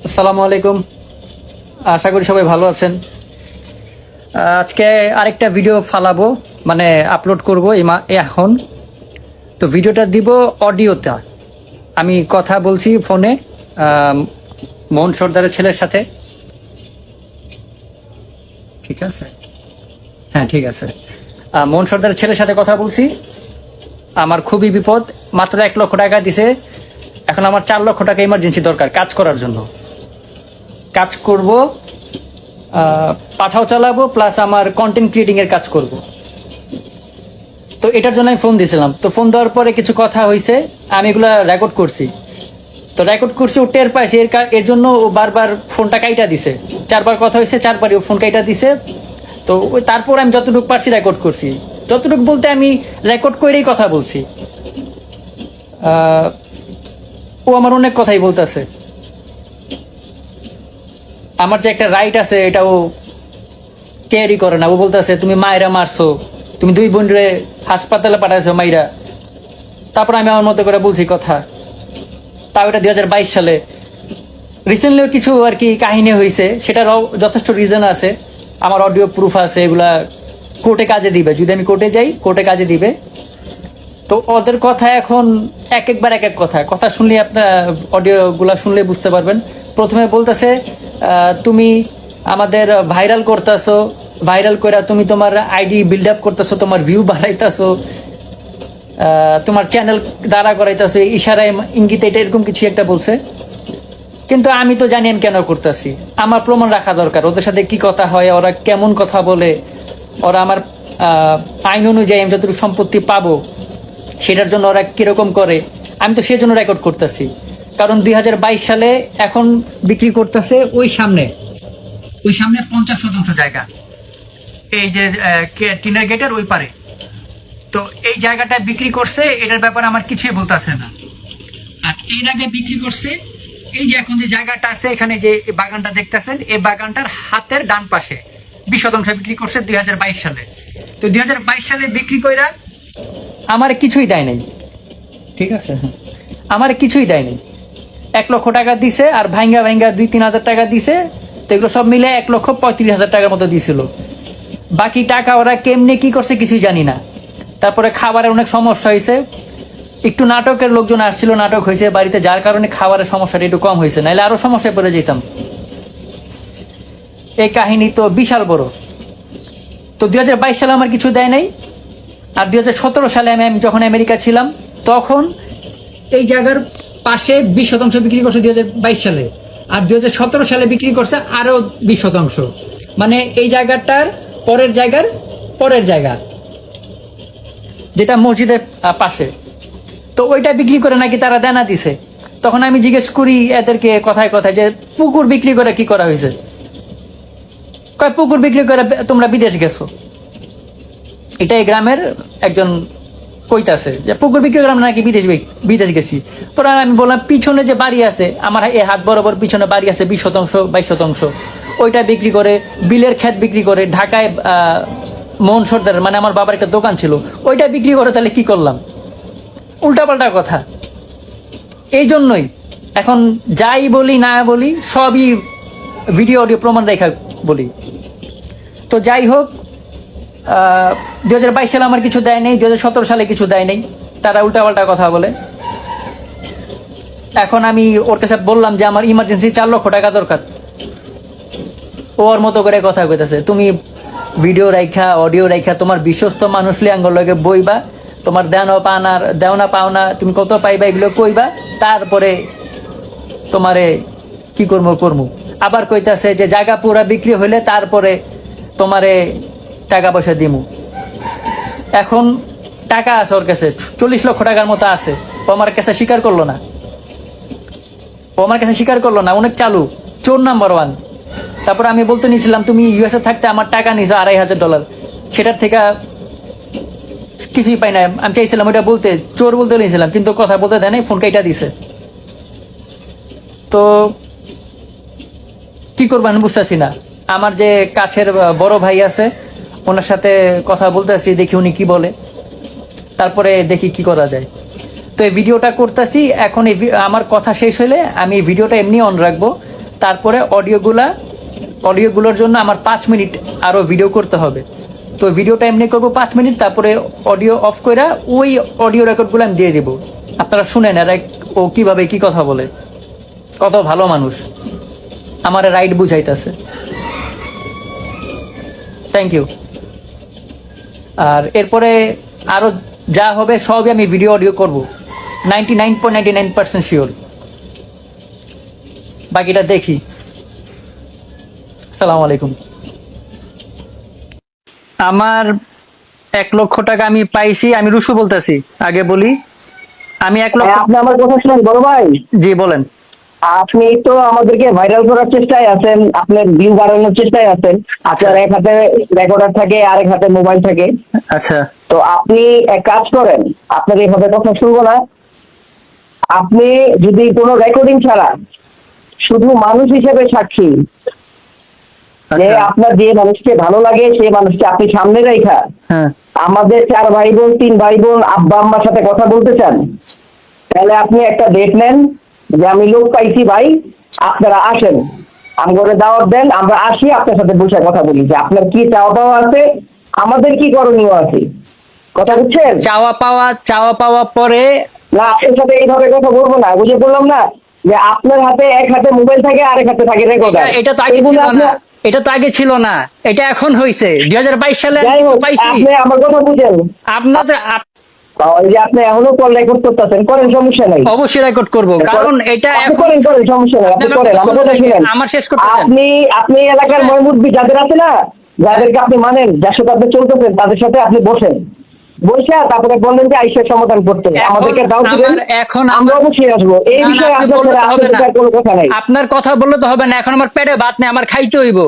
আসসালামু আলাইকুম। আশা করি সবাই ভালো আছেন। আজকে আরেকটা ভিডিও ফালাবো, মানে আপলোড করব এখন। তো ভিডিওটা দিব অডিওটা। আমি কথা বলছি ফোনে মোহন সর্দারের ছেলের সাথে। ঠিক আছে? হ্যাঁ, ঠিক আছে। মোহন সর্দারের ছেলের সাথে কথা বলছি। আমার খুবই বিপদ, মাত্র 1 লক্ষ টাকা দিছে। এখন আমার 4 লক্ষ টাকা ইমার্জেন্সি দরকার কাজ করার জন্য। কাজ করব, পাঠাও চালাবো, প্লাস আমার কন্টেন্ট ক্রিয়েটিং এর কাজ করব। তো এটার জন্য আমি ফোন দিয়েছিলাম। তো ফোন দেওয়ার পরে কিছু কথা হয়েছে, আমি এগুলা রেকর্ড করছি। তো রেকর্ড করছি, ও টের পাইছে, এর জন্য ও বারবার ফোনটা কাইটা দিছে। 4বার কথা হয়েছে, 4বারই ও ফোন কাইটা দিছে। তো ওই তারপর আমি যতটুকু পারছি রেকর্ড করছি। যতটুকু বলতে আমি রেকর্ড করেই কথা বলছি। ও আমার অনেক কথাই বলতেছে। আমার যে একটা রাইট আছে এটাও ক্যারি করে না। ও বলতেছে তুমি মায়েরা মারছো, তুমি 2 বোনরে হাসপাতালে পাঠাইছো মাইরা। তারপর আমি আমার মতো করে বলছি কথা। তাও এটা 2022 সালে। রিসেন্টলিও কিছু আর কি কাহিনী হয়েছে, সেটারও যথেষ্ট রিজন আছে। আমার অডিও প্রুফ আছে, এগুলা কোর্টে কাজে দিবে। যদি আমি কোর্টে যাই, কোর্টে কাজে দিবে। তো ওদের কথা এখন একবার এক এক কথা শুনলে আপনার অডিওগুলা শুনলে বুঝতে পারবেন। প্রথমে বলতেছে তুমি আমাদের ভাইরাল করতেছো, ভাইরাল করে তুমি তোমার আইডি বিল্ড আপ করতেছো, তোমার ভিউ বাড়াইতেছো, তোমার চ্যানেল দাঁড়া করাইতেছো, ইশারায় ইঙ্গিতে এটা এরকম কিছু একটা বলছে। কিন্তু আমি তো জানি আমি কেন করতেছি। আমার প্রমাণ রাখা দরকার, ওদের সাথে কি কথা হয়, ওরা কেমন কথা বলে, ওরা আমার আইন অনুযায়ী আমি যতটুকু সম্পত্তি পাবো সেটার জন্য ওরা কিরকম করে, আমি তো সেজন্য রেকর্ড করতেছি। কারণ 2022 সালে এখন বিক্রি করতেছে ওই সামনে 50% জায়গা, এই যে টিনার গেটের ওই পারে। তো এই জায়গাটা বিক্রি করছে, এটার ব্যাপারে আমার কিছুই বলতেছে না। আর এর আগে বিক্রি করছে এই যে এখন যে জায়গাটা আছে এখানে, যে বাগানটা দেখতেছেন, এই বাগানটার হাতের ডান পাশে 20% বিক্রি করছে 2022 সালে। তো 2022 সালে বিক্রি কইরা আমার কিছুই দেয় নাই। ঠিক আছে, আমার কিছুই দেয় নাই। 1 লক্ষ টাকা দিছে, আর ভাঙ্গা 2-3 হাজার টাকা দিছে। তো এগুলো সব মিলে 1,35,000 টাকার মতো দিছিল। বাকি টাকা ওরা কেমনে কি করছে কিছুই জানি না। তারপরে খাবারের অনেক সমস্যা হয়েছে। একটু নাটকের লোকজন আসছিল, নাটক হয়েছে বাড়িতে, যার কারণে খাবারের সমস্যাটা একটু কম হয়েছে, নাহলে আরো সমস্যায় পড়ে যেতাম। এই কাহিনী তো বিশাল বড়। তো 2022 সালে আমার কিছু দেয় নাই। আর 2017 সালে আমি যখন আমেরিকা ছিলাম, তখন এই জায়গার পাশে 20% বিক্রি করছে 2022 সালে। আর 2017 সালে বিক্রি করছে আরো 20%। মানে এই জায়গাটার পরের জায়গা, যেটা মসজিদের পাশে। তো ওইটা বিক্রি করে নাকি তারা দেনা দিছে। তখন আমি জিজ্ঞেস করি এদেরকে কথায় কথায় যে পুকুর বিক্রি করে কি করা হয়েছে। কয় পুকুর বিক্রি করে তোমরা বিদেশ গেছো। এটা এই গ্রামের একজন কইতাছে যে পুকুর বিক্রি করে আমরা নাকি বিদেশ গেছি। পরে আমি বললাম পিছনে যে বাড়ি আছে, আমার এই হাত বরাবর পিছনে বাড়ি আছে 20%, 22%, ওইটা বিক্রি করে, বিলের ক্ষেত বিক্রি করে, ঢাকায় মোহন সর্দার মানে আমার বাবার একটা দোকান ছিল, ওইটা বিক্রি করে, তাহলে কি করলাম? উল্টাপাল্টা কথা। এই জন্যই এখন যাই বলি না বলি সবই ভিডিও অডিও প্রমাণ রেখা বলি। তো যাই হোক, 2022 সালে আমার কিছু দেয় নেই, 2017 সালে কিছু দেয় নেই, তারা উল্টাপাল্টা কথা বলে। এখন আমি ওর কাছে বললাম যে আমার ইমার্জেন্সি 4 লক্ষ টাকা দরকার। ওর মতো করে কথা কইতেছে, তুমি ভিডিও রাইখা অডিও রাইখা তোমার বিশ্বস্ত মানুষ লিয়াঙ্গর লগে বইবা, তোমার দেওনা পাওনা তুমি কত পাইবা এগুলো কইবা, তারপরে তোমারে কি করবো। আবার কইতাছে যে জায়গা পুরা বিক্রি হইলে তারপরে তোমারে টাকা পয়সা দিমু। এখন টাকা আছে ওর কাছে, 40 লক্ষ টাকার মতো আছে। ও আমার কাছে স্বীকার করলো না। অনেক চালু, চোর নাম্বার 1। তারপর আমি বলতে নিয়েছিলাম তুমি ইউএসএ থাকতে আমার টাকা নিয়েছো $2,500, সেটার থেকে কিছুই পাই না। আমি চাইছিলাম ওইটা বলতে, চোর বলতে নিয়েছিলাম, কিন্তু কথা বলতে দেয় নাই, ফোন কাইটা দিছে। তো কি করবো আমি বুঝতেছি না। আমার যে কাছের বড় ভাই আছে, ওনার সাথে কথা বলতেছি, দেখি উনি কি বলে, তারপরে দেখি কি করা যায়। তো এই ভিডিওটা করতেছি এখন। আমার কথা শেষ হলে আমি ভিডিওটা এমনি অন রাখবো, তারপরে অডিওগুলোর জন্য আমার 5 মিনিট আরো ভিডিও করতে হবে। তো ভিডিওটা এমনি করবো 5 মিনিট, তারপরে অডিও অফ করে ওই অডিও রেকর্ডগুলো আমি দিয়ে দিব। আপনারা শুনেন এরা ও কিভাবে কি কথা বলে, কত ভালো মানুষ, আমার রাইট বুঝাইতেছে। Thank you. আর এরপরে আরো যা হবে সবই আমি ভিডিও অডিও করবো, 99.99% শিওর। বাকিটা দেখি। আসসালামু আলাইকুম। আমার 1 লক্ষ টাকা আমি পাইছি, আমি রুশু বলতেছি, আগে বলি আমি 1 লক্ষ। আপনি আমার কথা শুনেন বড় ভাই। জি বলেন। আপনি তো আমাদেরকে ভাইরাল করার চেষ্টায় আছেন, আপনার ভিউ বাড়ানোর চেষ্টায় আছেন। আপনার এক হাতে রেকর্ডার থাকে, আরেক হাতে মোবাইল থাকে। আচ্ছা, তো আপনি এক কাজ করেন, আপনার এইভাবে কথা শুনবো না। আপনি যদি কোনো রেকর্ডিং ছাড়া শুধু মানুষ হিসেবে সাক্ষী, যে আচ্ছা, আপনার যে মানুষকে ভালো লাগে সেই মানুষকে আপনি সামনে রেখা হ্যাঁ, আমাদের 4 ভাই বোন 3 ভাই বোন আব্বা আম্মার সাথে কথা বলতে চান, তাহলে আপনি একটা ডেট নেন যে আমি লোক পাইছি ভাই, আপনারা আসেন, আমাদের দাওয়াত দেন, আমরা আসি, আপনার সাথে বসে কথা বলি যে আপনার কি চাওয়া পাওয়া আছে, আমাদের কি করণীয় আছে। কথা বুঝছেন? চাওয়া পাওয়া পরে। না, আপনার সাথে এইভাবে কথা বলবো না, বুঝে বললাম না যে আপনার হাতে এক হাতে মোবাইল থাকে, আরেক হাতে থাকে রেকর্ডার। এটা তো আগে ছিল না, এটা তো আগে ছিল না, এটা এখন হয়েছে 2022 সালে যাই হোক, পাইছি। আপনি আমার কথা বুঝেন। আপনাদের ওই যে আপনি এখনো কল রেকর্ড করতেছেন, করেন, সমস্যা নাই। অবশ্যই রেকর্ড করব, কারণ এটা আপনি করেন, সমস্যা নাই, আপনি করেন, আমার কথা শুনেন। আমার শেষ করতে দেন। আপনি এলাকার ময়মুদ্দি যাদের আছে না, যাদেরকে আপনি মানেন, যার সাথে আপনি চলতেছেন, তাদের সাথে আপনি বসেন, বসে তারপরে বললেন যে আইসের সমাধান করতে আমাদেরকে দাও দিবেন, এখন আমরা অবশ্যই আসবো। এই বিষয়ে আপনার কোনো কথা নাই। আপনার কথা বললে তো হবে না, এখন আমার পেটে ভাত নেই, আমার খাইতে হইব।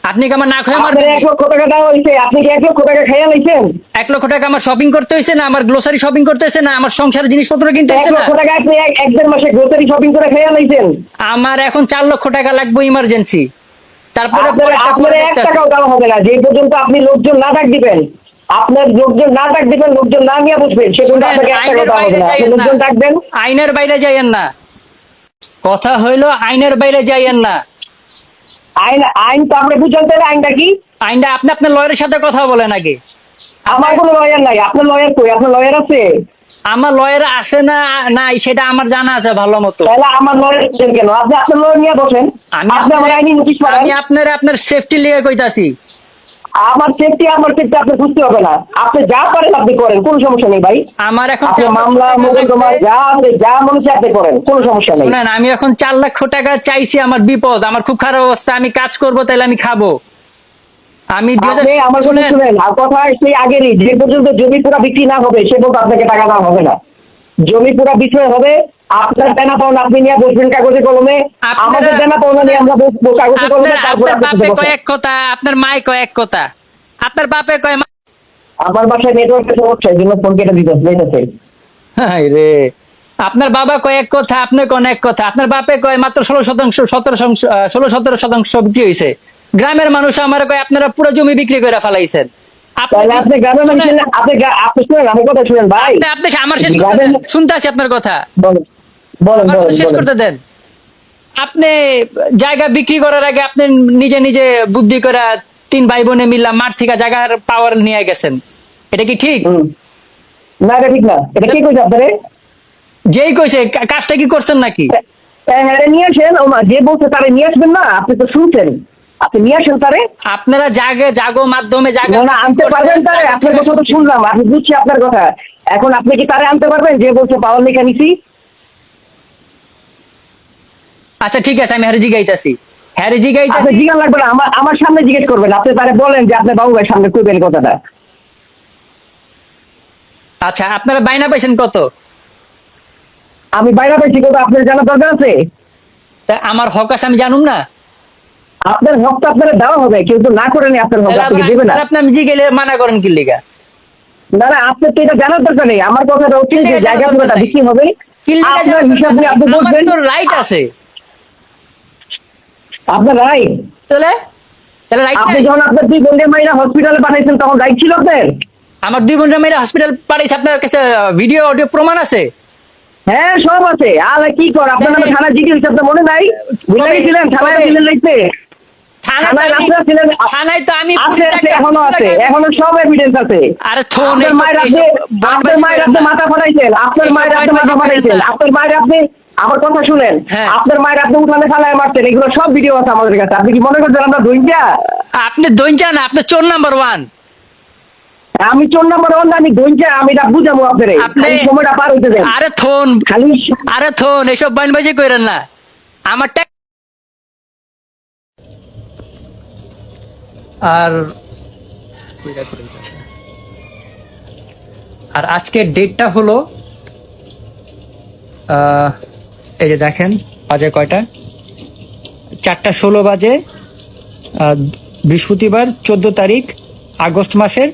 আপনি কি আমার না খাই আপনার 1 লক্ষ টাকা দেওয়া হয়েছে, আপনি কি 1 লক্ষ টাকা খাইয়া লাইছেন? 1 লক্ষ টাকা আমার শপিং করতে হয়েছে না, আমার গ্লোসারি শপিং করতে হয়েছে না, আমার সংসারের জিনিসপত্র কিনতে 1 হয়েছে না। লক্ষ টাকা আপনি 1-1.5 মাসে গ্রোসারি শপিং করে খাইয়া লাইছেন? আমার এখন 4 লক্ষ টাকা লাগবে ইমার্জেন্সি, তারপরে আপনার 1 টাকাও দেওয়া হবে না, যে পর্যন্ত আপনি লোকজন না ডাক দিবেন। আপনার লোকজন না ডাক দিবেন, লোকজন না নিয়ে বসবেন, সে পর্যন্ত আপনাকে 1 টাকাও দেওয়া হবে না। আপনি লোকজন ডাকবেন। আইনের বাইরে যাইয়েন না, কথা হইলো আইনের বাইরে যাইয়েন না। আইন তো আপনি বুঝতে হবে, আইনটা কি? আইনটা আপনি আপনার লয়ারের সাথে কথা বলেন আগে। আমার কোনো লয়ার নাই। আপনার লয়ার কই? আপনার লয়ার আছে? আমার লয়ার আছে না নাই সেটা আমার জানা আছে ভালো মতো। তাহলে আমার লয়ার কেন? আপনি আপনার লয়ার নিয়ে বসেন। আপনি আমার আইনি নোটিশ পাবেন। আমি আপনার সেফটি লিগে কইতাছি। আমার সেফটি আপনি বুঝতে হবে না। আপনি যা পারেন আপনি করেন, কোনো সমস্যা নেই ভাই। আমার এখন আপনি মামলা মোকদ্দমা যা মনে হচ্ছে আপনি করেন, কোনো সমস্যা নেই। শুনেন, আমি এখন 4 লক্ষ টাকা চাইছি, আমার বিপদ, আমার খুব খারাপ অবস্থা, আমি কাজ করব তাহলে আমি খাবো। আমি আমার কথা শুনেন, আর কথা সেই আগেরই, যে পর্যন্ত জমি পুরা বিক্রি না হবে সে পর্যন্ত আপনাকে টাকা দেওয়া হবে না। জমি পুরা বিক্রয় হবে, আপনার দেনা পাওনা আপনি নিয়ে বসবেন কাগজে কলমে, আমাদের দেনা পাওনা নিয়ে আমরা বসবো কাগজে কলমে। আপনার বাপে কয়েক কথা, আপনার মায় কয়েক কথা, আপনার বাপে কয়। আমার বাসায় নেটওয়ার্কের সমস্যা, এই জন্য ফোন কেটে দিতেছে। হাই রে, আপনার বাবা কয়েক কথা, আপনি কোন এক কথা। আপনার বাপে কয় মাত্র 16-17% বিক্রি হয়েছে। গ্রামের মানুষ আমার কয় আপনারা পুরো জমি বিক্রি করে ফেলাইছেন। আপনি গ্রামের মানুষ, আপনি শুনেন আমার কথা শুনেন ভাই। আপনি আমার শেষ করতে দেন, শুনতে আছি আপনার কথা, বলেন শেষ করতে দেন। আপনি জায়গা বিক্রি করার আগে আপনি নিজে নিজে বুদ্ধি করে 3 ভাই বোনে মিললাম মাঠ থেকে জায়গার পাওয়ার নিয়ে গেছেন, এটা কি ঠিক? না, এটা ঠিক না। এটা কি কইছে আপনারে? যেই কইছে কাজটা কি করছেন নাকি? হ্যাঁ, নিয়ে আসেন। যে বলছে তারে নিয়ে আসবেন না, আপনি তো শুনছেন, আপনি নিয়ে আসেন তারে। আপনারা জাগো মাধ্যমে না আনতে পারবেন তারে? আপনার কথা তো শুনলাম, আমি বুঝছি আপনার কথা। এখন আপনি কি তারে আনতে পারবেন যে বলছে পাওয়ার লেখা নিছি? আচ্ছা ঠিক আছে, আমি হ্যারিজি গাইতাছি। আপনি জিজ্ঞাসা লাগবে না, আমার সামনে জিজ্ঞেস করবেন। আপনি তারে বলেন যে আপনার বাবু ভাই সামনে কইবেন কথাটা। আচ্ছা, আপনারা বাইনা পাইছেন কত? আমি বাইরে পাইছি কত আপনার জানা দরকার আছে? তা আমার হক আছে আমি জানুম না? আপনার হক তো আপনার দেওয়া হবে, কিন্তু না করেনি আপনার হক আপনাকে দেবে না। আপনি আমি জিগেলে মানা করেন কি লিগা? না, আপনার তো এটা জানার দরকার নেই। আমার কথাটা হচ্ছে যে জায়গা পুরোটা বিক্রি হবে, আপনার হিসাব নিয়ে আপনি বলবেন। তো রাইট আছে। আপনার রাইট? তাহলে রাইট আপনি যখন আপনার 2 বোনকে মাইরা হসপিটালে পাঠাইছেন তখন রাইট ছিল আপনার? আমার 2 বোনরা মেয়েরা হসপিটাল পাঠাইছে, আপনার কাছে ভিডিও অডিও প্রমাণ আছে? হ্যাঁ সব আছে। আর কি কর আপনার নামে থানা জিডি হয়েছে, আপনার মনে নাই? ভুলে গেছিলেন? থানায় ছিলেন লাগছে, থানায় আপনারা ছিলেন। থানায় তো আমি আছে আছে, এখনো আছে, এখনো সব এভিডেন্স আছে। আরে থোন আপনার মায়ের আপনি, আপনার মায়ের আপনি মাথা ফাটাইছেন, আপনার মায়ের আপনি মাথা ফাটাইছেন, আপনার মায়ের আপনি, আমার কথা শুনেন, হ্যাঁ। আপনার মায়ের আপনি উঠানে ফালায় মারছেন, এগুলো সব ভিডিও আছে আমাদের কাছে। আপনি কি মনে করছেন আমরা দইঞ্জা? আপনি দইঞ্জা না, আপনি চোর নাম্বার 1। আমি 4 নম্বর ওয়ান, আমি দইঞ্জা, আমি এটা বুঝাবো আপনারে। আপনি খালি সময়টা পার হইতে দেন আরে থোন, খালি। আরে থোন, এসব বাইনবাজি কইরেন না আমার আর আর আজকের ডেটটা হলো এই যে দেখেন বাজে কয়টা, 4:16 বাজে, বৃহস্পতিবার 14 তারিখ আগস্ট মাসের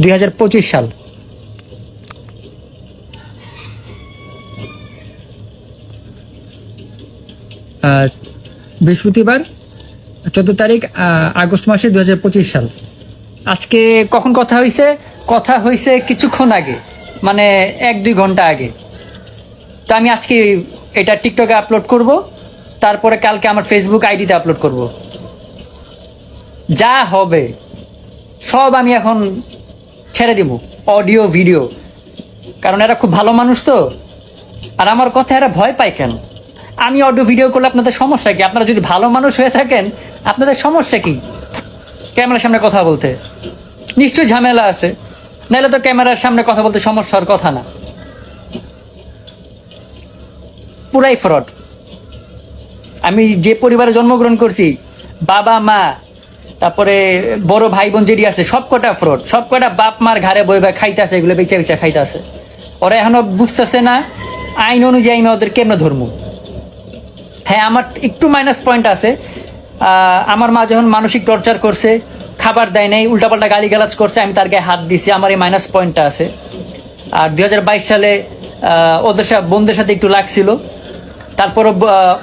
2025 সাল। বৃহস্পতিবার 14 তারিখ আগস্ট মাসে 2025 সাল। আজকে কখন কথা হয়েছে? কথা হয়েছে কিছুক্ষণ আগে, মানে 1-2 ঘন্টা আগে। তো আমি আজকে এটা টিকটকে আপলোড করব, তারপরে কালকে আমার ফেসবুক আইডিতে আপলোড করব। যা হবে সব আমি এখন ছেড়ে দিব, অডিও ভিডিও, কারণ এরা খুব ভালো মানুষ তো। আর আমার কথা এরা ভয় পায় কেন? আমি অডিও ভিডিও করলে আপনাদের সমস্যা কি? আপনারা যদি ভালো মানুষ হয়ে থাকেন আপনাদের সমস্যা কি ক্যামেরার সামনে কথা বলতে? নিশ্চয়ই ঝামেলা আছে, নাহলে তো ক্যামেরার সামনে কথা বলতে সমস্যা হওয়ার কথা না। পুরাই ফ্রড। আমি যে পরিবারে জন্মগ্রহণ করছি, বাবা মা, তারপরে বড় ভাই বোন যেটি আছে, সব কটা ফ্রড, সব কটা বাপ মার ঘাড়ে বই বা খাইতেছে, এগুলো বেচা বেচা খাইতেছে। ওরা এখনো বুঝতেছে না আইন অনুযায়ী আমি ওদের কেমন ধর্ম। হ্যাঁ, আমার একটু মাইনাস পয়েন্ট আছে। আমার মা যখন মানসিক টর্চার করছে, খাবার দেয় নাই, উল্টাপাল্টা গালিগালাজ করছে, আমি তার গায়ে হাত দিছি, আমার এই মাইনাস পয়েন্টটা আছে। আর 2022 সালে ওদের সাথে বোনদের সাথে একটু লাগছিল, তারপরও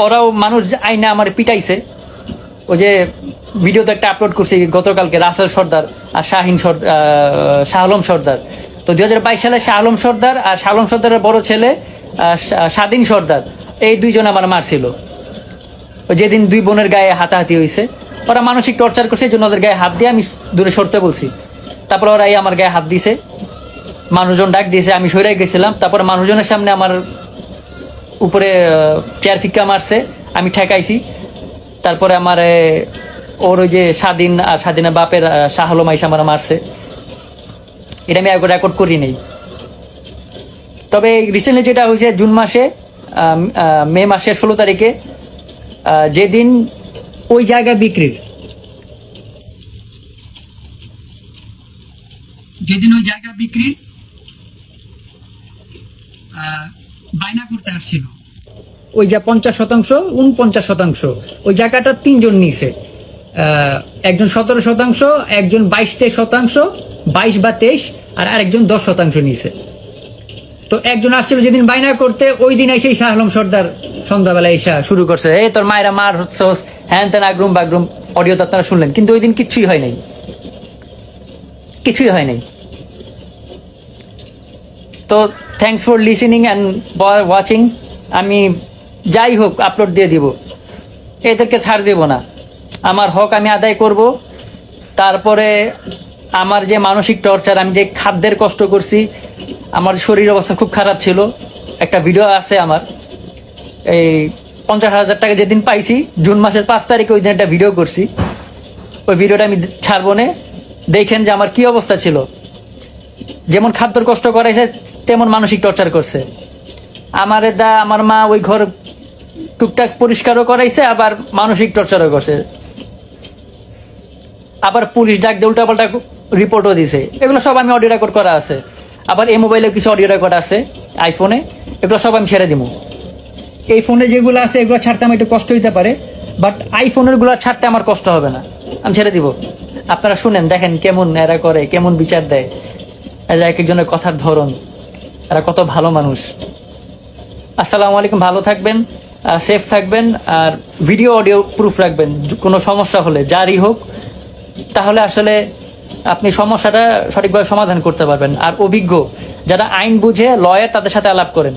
ওরাও মানুষ আইনা আমার পিটাইছে। ওই যে ভিডিওতে একটা আপলোড করছি গতকালকে, রাসেল সর্দার আর শাহ আলম সর্দার। তো 2022 সালে শাহ আলম সর্দার আর শাহ আলম সর্দারের বড় ছেলে স্বাধীন সর্দার, এই দুইজন আমার মারছিল। যেদিন 2 বোনের গায়ে হাতাহাতি হয়েছে, ওরা মানসিক টর্চার করছে, এই জন্য ওদের গায়ে হাত দিয়ে আমি দূরে সরতে বলছি। তারপর ওরা এই আমার গায়ে হাত দিছে, মানুষজন ডাক দিয়েছে, আমি সরে গেছিলাম। তারপর মানুষজনের সামনে আমার উপরে চেয়ার ফিক্কা মারছে, আমি ঠেকাইছি। তারপরে আমার ওর ওই যে স্বাধীন আর স্বাধীনের বাপের শাহ আলম আইসা আমার মারছে। এটা আমি একবার রেকর্ড করি নেই। তবে রিসেন্টলি যেটা হয়েছে জুন মাসে, মে মাসের 16 তারিখে, যেদিন ওই জায়গা বিক্রির, বায়না করতে আসছিল, ওই যা 50%, 49%, ওই জায়গাটা 3 জন নিছে। একজন 17%, একজন 22-23%, 22 বা 23, আর আরেকজন 10% নিছে। তো একজন আসছিল যেদিন বায়না করতে, ওই দিন এসে শাহ আলম সর্দার সন্ধ্যাবেলা এসা শুরু করছে, এই তোর মায়েরা মার হচ্ছস, হ্যান তেন আগরুম বাগরুম। অডিও তো আপনারা শুনলেন, কিন্তু ওই দিন কিচ্ছুই হয় নাই, কিছুই হয় নাই। তো thanks for listening and watching. আমি যাই হোক আপলোড দিয়ে দিব, এদেরকে ছাড় দেব না। আমার হক আমি আদায় করব। তারপরে আমার যে মানসিক টর্চার, আমি যে খাদ্যের কষ্ট করছি, আমার শরীর অবস্থা খুব খারাপ ছিল। একটা ভিডিও আছে আমার, এই 50,000 টাকা যেদিন পাইছি জুন মাসের 5 তারিখে, ওই দিন একটা ভিডিও করছি। ওই ভিডিওটা আমি ছাড়বো না, দেখেন যে আমার কি অবস্থা ছিল। যেমন খাদ্যর কষ্ট করাইছে, তেমন মানসিক টর্চার করছে। আমার মা ওই ঘর টুকটাক পরিষ্কারও করাইছে, আবার মানসিক টর্চারও করছে। আবার পুলিশ ডাক দিয়ে উল্টাপাল্টা রিপোর্টও দিছে। এগুলো সব আমি অডিও রেকর্ড করা আছে। আবার এই মোবাইলে কিছু অডিও রেকর্ড আছে, আইফোনে, এগুলো সব আমি ছেড়ে দিব। এই ফোনে যেগুলো আছে এগুলো ছাড়তে আমার একটু কষ্ট হইতে পারে, বাট আইফোনের গুলো ছাড়তে আমার কষ্ট হবে না, আমি ছেড়ে দিব। আপনারা শুনেন, দেখেন কেমন এরা করে, কেমন বিচার দেয়। এরা এক একজনের কথার ধরন, এরা কত ভালো মানুষ। আসসালামু আলাইকুম, ভালো থাকবেন, সেফ থাকবেন, আর ভিডিও অডিও প্রুফ রাখবেন। কোনো সমস্যা হলে যারই হোক, তাহলে আসলে আপনি সমস্যাটা সঠিকভাবে সমাধান করতে পারবেন। আর অভিজ্ঞ যারা আইন বুঝে, লয়ার, তাদের সাথে আলাপ করেন।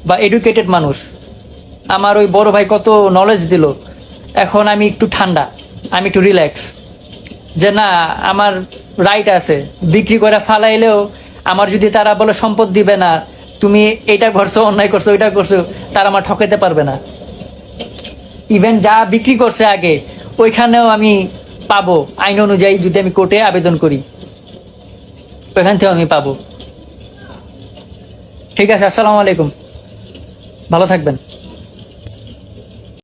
বা এডুকেটেড মানুষ, আমার ওই বড় ভাই কত নলেজ দিল, এখন আমি একটু ঠান্ডা, আমি একটু রিল্যাক্স, যে না আমার রাইট আছে, বিক্রি করে ফালাইলেও আমার যদি তারা বলে সম্পদ দিবে না, তুমি এটা করছো, অন্যায় করছো, ওইটা করছো, তারা আমার ঠকাইতে পারবে না। ইভেন যা বিক্রি করছে আগে ওইখানেও আমি পাবো, আইন অনুযায়ী যদি আমি কোর্টে আবেদন করি ওইখান থেকেও আমি পাবো। ঠিক আছে, আসসালামু আলাইকুম, ভালো থাকবেন।